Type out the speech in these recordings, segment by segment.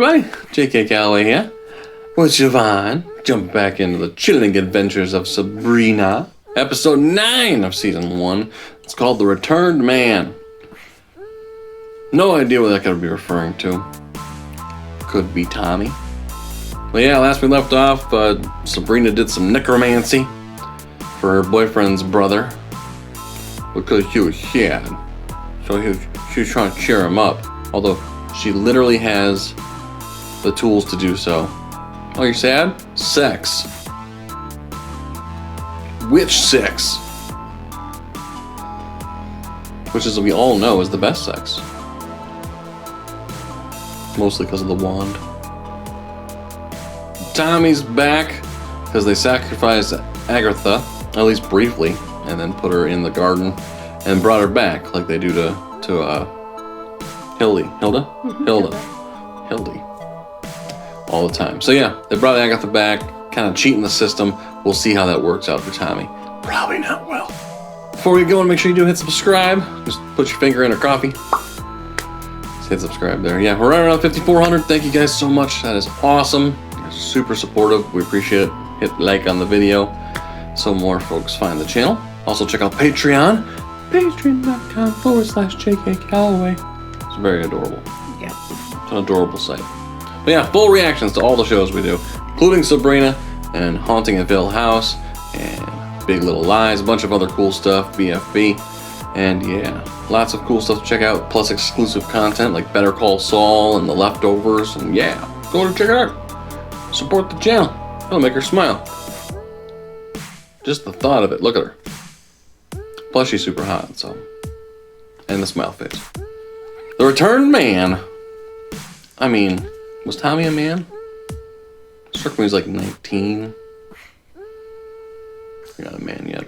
everybody, J.K. Calloway here with Siobhan. Jump back into the chilling adventures of Sabrina. Episode 9 of Season 1. It's called The Returned Man. No idea what that could be referring to. Could be Tommy. But yeah, last we left off, Sabrina did some necromancy for her boyfriend's brother because she was sad. So she was trying to cheer him up. Although she literally has the tools to do so. Oh, you're sad? Sex. Which sex? Which, as we all know, is the best sex. Mostly because of the wand. Tommy's back because they sacrificed Agatha, at least briefly, and then put her in the garden and brought her back like they do to Hildy. All the time. So yeah, they brought Agatha back, kind of cheating the system. We'll see how that works out for Tommy. Probably not well. Before we go, make sure you do hit subscribe. Just put your finger in her coffee. Just hit subscribe there. Yeah, we're right around 5,400. Thank you guys so much. That is awesome. You're super supportive. We appreciate it. Hit like on the video so more folks find the channel. Also check out Patreon. Patreon.com/JK Calloway. It's very adorable. Yeah. It's an adorable site. But yeah, full reactions to all the shows we do, including Sabrina and Haunting at Hill House and Big Little Lies, a bunch of other cool stuff, BFB. And yeah, lots of cool stuff to check out, plus exclusive content like Better Call Saul and The Leftovers. And yeah, go to check it out. Support the channel. It'll make her smile. Just the thought of it. Look at her. Plus she's super hot, so. And the smile face. The Returned Man. I mean, was Tommy a man? Struck me he was like 19. You're not a man yet.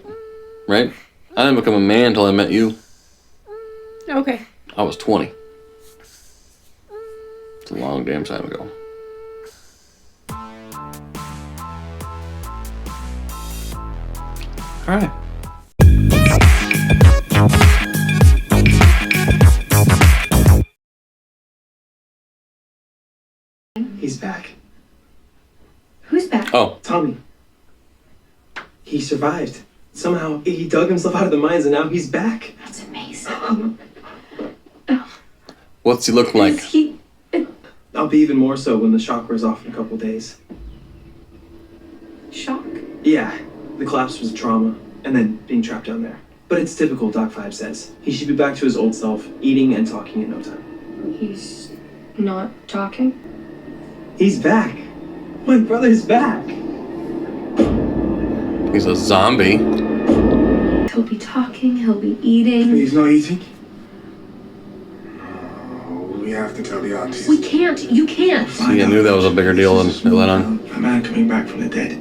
Right? I didn't become a man until I met you. Okay. I was 20. It's a long damn time ago. Alright. He's back. Who's back? Oh. Tommy. He survived. Somehow he dug himself out of the mines and now he's back. That's amazing. What's he look like? Is he... I'll be even more so when the shock wears off in a couple days. Shock? Yeah, the collapse was a trauma, and then being trapped down there. But it's typical, Doc 5 says. He should be back to his old self, eating and talking in no time. He's not talking? He's back. My brother's back. He's a zombie. He'll be talking, he'll be eating. He's not eating? Oh, we have to tell the artist. We can't, you can't. See, I knew that was a bigger deal than they let on. A man coming back from the dead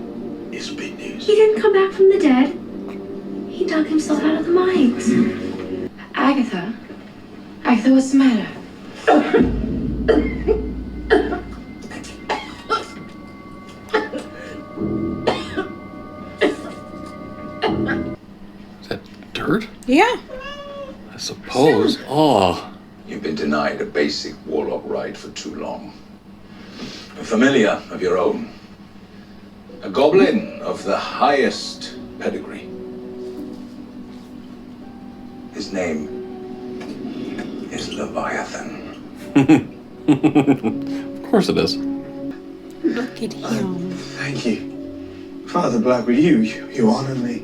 is big news. He didn't come back from the dead. He dug himself out of the mines. Agatha? Agatha, what's the matter? Is that dirt? Yeah. I suppose. Oh. You've been denied a basic warlock rite for too long. A familiar of your own. A goblin of the highest pedigree. His name is Leviathan. Of course it is. Look at him. Thank you. Father Blackwood, you honor me.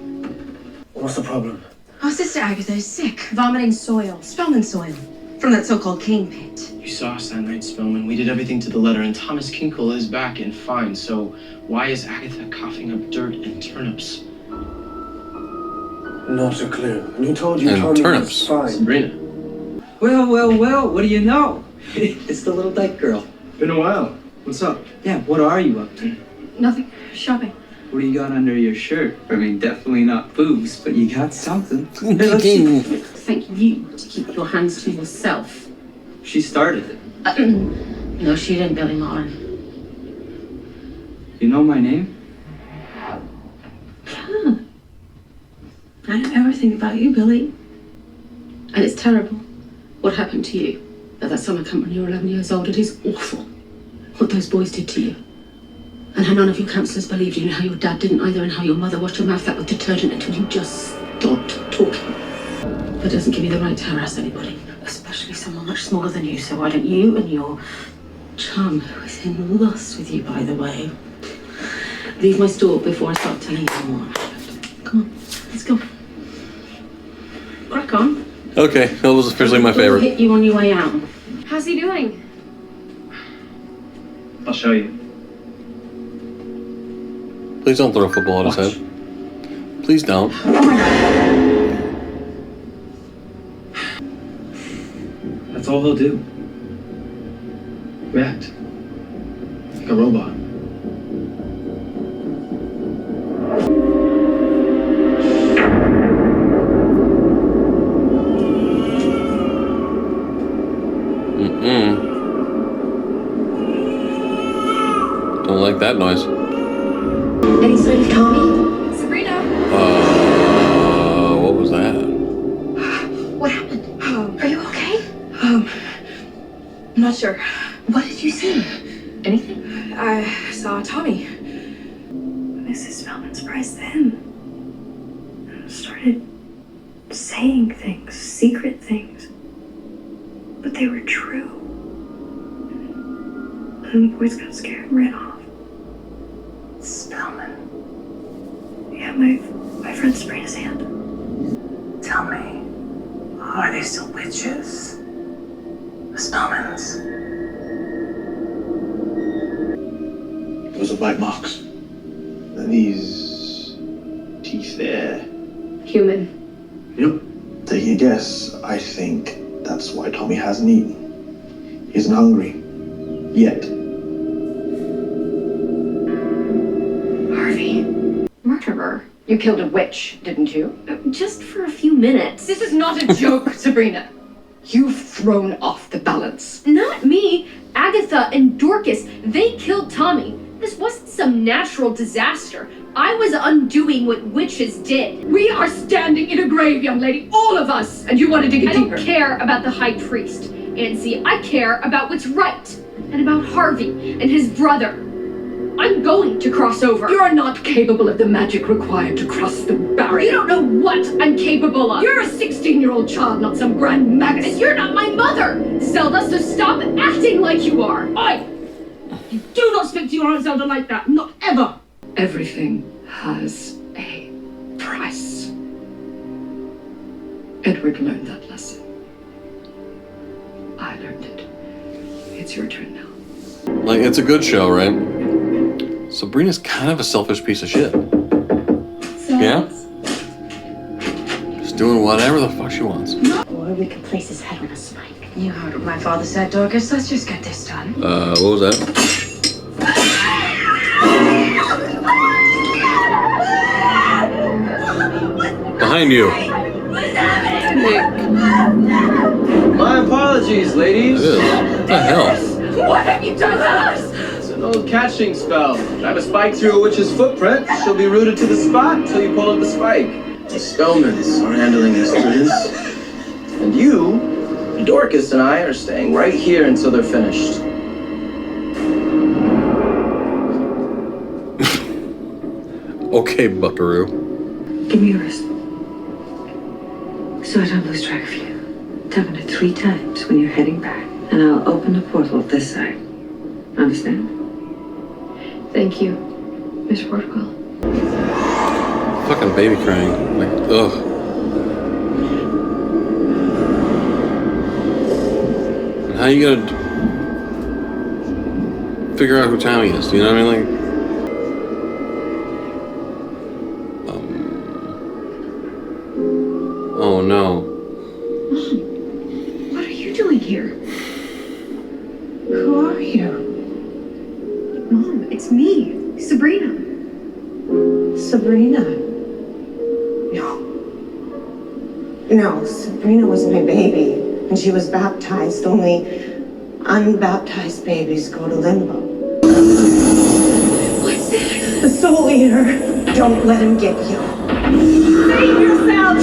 What's the problem? Our sister Agatha is sick, vomiting soil, Spellman soil, from that so-called cane pit. You saw us that night, Spellman. We did everything to the letter, and Thomas Kinkle is back and fine. So why is Agatha coughing up dirt and turnips? Not a clue. And who told you And Tommy turnips. was fine? Sabrina. Well, what do you know? It's the little dyke girl. Been a while. What's up? Yeah, what are you up to? Nothing. Shopping. What do you got under your shirt? I mean, definitely not boobs, but you got something. Thank you to keep your hands to yourself. She started it. No, she didn't, Billy Marlin. You know my name? Yeah. I know everything about you, Billy. And it's terrible what happened to you at that summer camp when you were 11 years old. It is awful. what those boys did to you. And how none of you counsellors believed you, and how your dad didn't either, and how your mother washed your mouth out with detergent until you just stopped talking. That doesn't give you the right to harass anybody, especially someone much smaller than you. So why don't you and your chum, who is in lust with you, by the way, leave my store before I start telling you more. Come on, let's go. Crack on. Okay, that was officially my I'll favorite. hit you on your way out. How's he doing? I'll show you. Please don't throw a football at his head. Please don't. That's all he'll do. React. Like a robot. Don't like that noise. Any sign of Tommy? Sabrina? What was that? What happened? Are you okay? I'm not sure. What did you see? Anything? I saw Tommy. Mrs. Spellman surprised them. Started saying things, secret things. But they were true. And the boys got scared and ran off. Spellman. Yeah, my friend Sabrina's hand. Tell me, are they still witches? The Spellmans? Those are bite marks. And these teeth there. Human. Yep. Taking a guess, I think that's why Tommy hasn't eaten. He isn't hungry. Yet. Harvey. Murderer. You killed a witch, didn't you? Just for a few minutes. This is not a joke, Sabrina. You've thrown off the balance. Not me. Agatha and Dorcas, they killed Tommy. This wasn't some natural disaster. I was undoing what witches did. We are standing in a grave, young lady, all of us, and you want to dig I deeper. don't care about the high priest. And see, I care about what's right. And about Harvey and his brother. I'm going to cross over. You're not capable of the magic required to cross the barrier. You don't know what I'm capable of. You're a 16-year-old child, not some grand magus. And you're not my mother, Zelda, so stop acting like you are. You do not speak to your Aunt Zelda like that, not ever. Everything has a price. Edward learned that lesson. I learned it. It's your turn now. Like, it's a good show, right? Sabrina's kind of a selfish piece of shit. Yeah? Just doing whatever the fuck she wants. Or we could place his head on a spike. You heard what my father said, Dorcas. Let's just get this done. What was that? Behind you. My apologies, It ladies. is. What the hell? What have you done to us? It's an old catching spell. Drive a spike through a witch's footprint. She'll be rooted to the spot until you pull up the spike. The Spellmans are handling this business. And you, Dorcas, and I are staying right here until they're finished. Okay, buckaroo. Give me your wrist. So I don't lose track of you. Tap on it 3 times when you're heading back. And I'll open the portal this side. Understand? Thank you, Miss Portugal. Fucking baby crying. Like, ugh. And how you gonna figure out who Tommy is? You know what I mean? Like, oh no. What are you doing here? Who are you? Mom, it's me, Sabrina. Sabrina. No, Sabrina was my baby, and she was baptized. Only unbaptized babies go to limbo. What's this? The soul eater. Don't let him get you. Save yourself!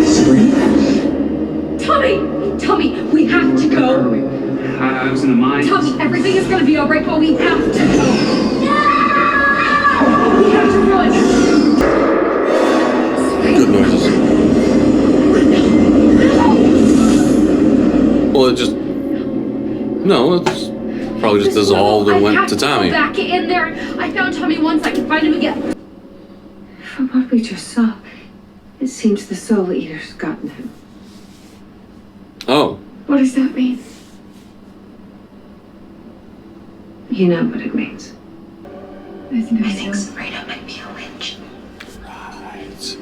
Sabrina? Tommy, we have to go. I was in the mines. Tommy, everything is gonna be alright, but we have to go. We have to run. Good noises. Well, it just... No, it's probably just dissolved and went to Tommy. I have to go back in there. I found Tommy once. I can find him again. From what we just saw, it seems the Soul Eater's gotten him. Oh. What does that mean? You know what it means. I think Sabrina might be a witch. Right.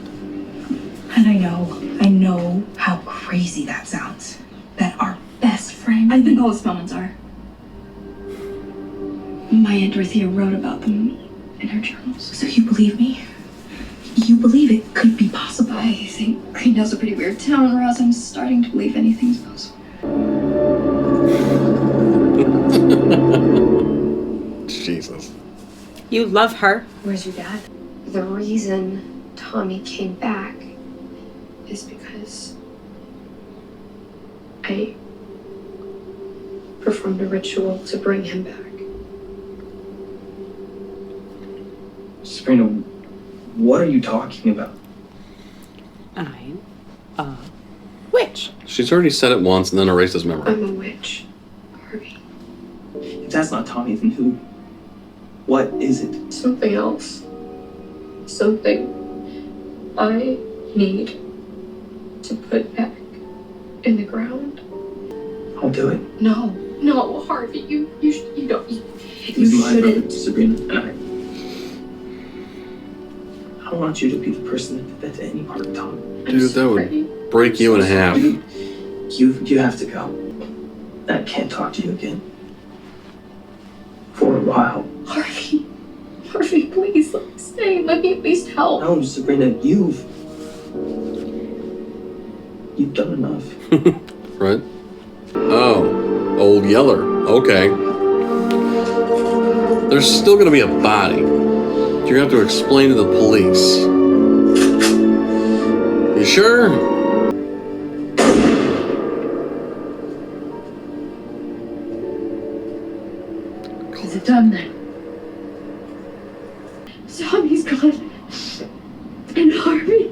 And I know how crazy that sounds. That our best friend. I think all the Spellmans are. My Aunt Dorothea wrote about them in her journals. So you believe me? You believe it could be possible? I think Greendale's a pretty weird town, Roz. I'm starting to believe anything's possible. Jesus. You love her. Where's your dad? The reason Tommy came back is because I performed a ritual to bring him back. Sabrina, what are you talking about? I'm a witch. She's already said it once and then erased his memory. I'm a witch, Harvey. If that's not Tommy, then who? What is it? Something else. Something I need to put back in the ground. I'll do it. No, Harvey, you don't. You He's my brother, shouldn't. Sabrina, and I don't want you to be the person that did that to any part of Tommy. Dude, that would break you in half. You have to go. I can't talk to you again. For a while. Harvey, please let me stay. Let me at least help. No, Sabrina, you've done enough. Right? Oh, Old Yeller. Okay. There's still gonna be a body. You're gonna have to explain to the police. You sure? Is it done then? Tommy's gone. And Harvey.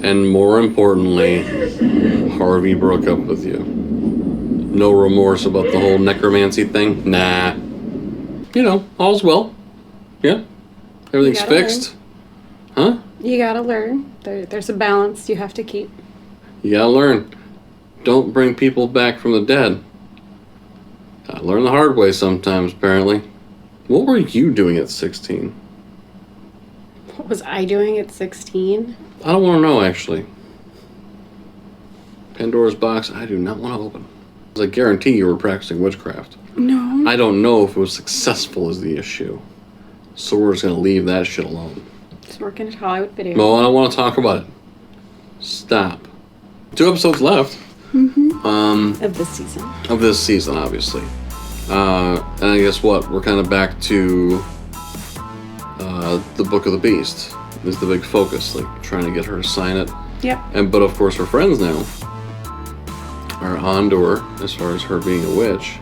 And more importantly, Harvey broke up with you. No remorse about the whole necromancy thing? Nah. You know, all's well. Yeah. Everything's fixed. Huh? You gotta learn. There's a balance you have to keep. You gotta learn. Don't bring people back from the dead. I learn the hard way sometimes, apparently. What were you doing at 16? What was I doing at 16? I don't want to know, actually. Pandora's box, I do not want to open. I guarantee you were practicing witchcraft. No. I don't know if it was successful is the issue. So we're just going to leave that shit alone. Just working at Hollywood Video. No, I don't want to talk about it. Stop. 2 episodes left. Of this season. Of this season, obviously. And I guess what? We're kind of back to the Book of the Beast is the big focus, like trying to get her to sign it. Yep. But of course her friends now are on to her as far as her being a witch.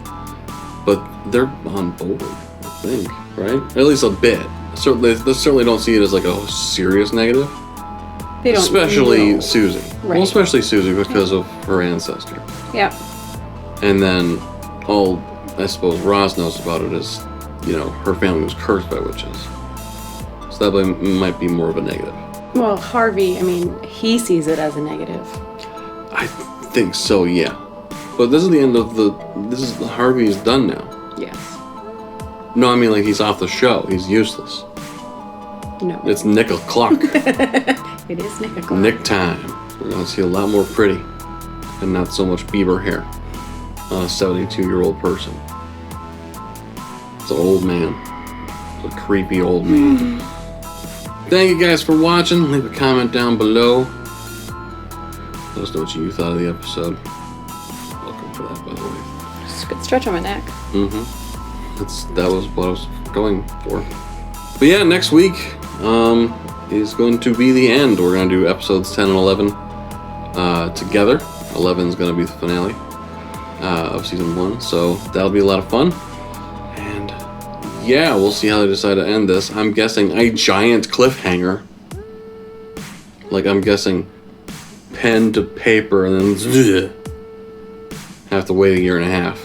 But they're on board, I think, right? At least a bit. They certainly don't see it as like a serious negative. They don't. Especially know. Susie. Right. Well, especially Susie because of her ancestor. Yep. And then all I suppose Roz knows about it is, her family was cursed by witches. So that might be more of a negative. Well, Harvey, he sees it as a negative. I think so, yeah. But this is the end of Harvey's done now. Yes. No, like he's off the show. He's useless. No. It's Nick o'clock. It is Nick o'clock. Nick time. We're going to see a lot more pretty and not so much Bieber hair on a 72-year-old person. It's an old man. It's a creepy old man. Thank you guys for watching. Leave a comment down below. Let us know what you thought of the episode. Welcome for that, by the way. Just a good stretch on my neck. That was what I was going for. But yeah, next week, is going to be the end. We're going to do episodes 10 and 11 together. 11 is going to be the finale of season 1, so that'll be a lot of fun. And yeah, we'll see how they decide to end this. I'm guessing a giant cliffhanger. Like, I'm guessing pen to paper and then have to wait a year and a half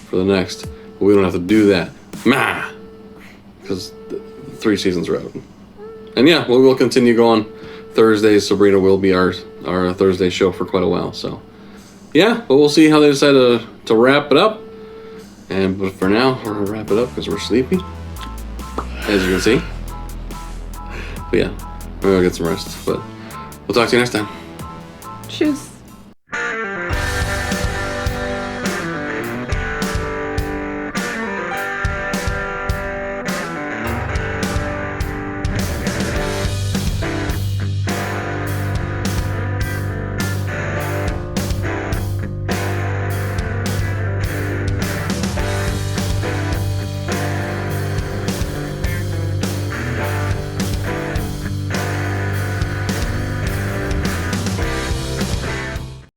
for the next. But we don't have to do that. Because 3 seasons are out. And yeah, we'll continue going. Thursdays, Sabrina will be our Thursday show for quite a while. So yeah, but we'll see how they decide to wrap it up. But for now, we're going to wrap it up because we're sleepy, as you can see. But yeah, we're going to get some rest. But we'll talk to you next time. Tschüss.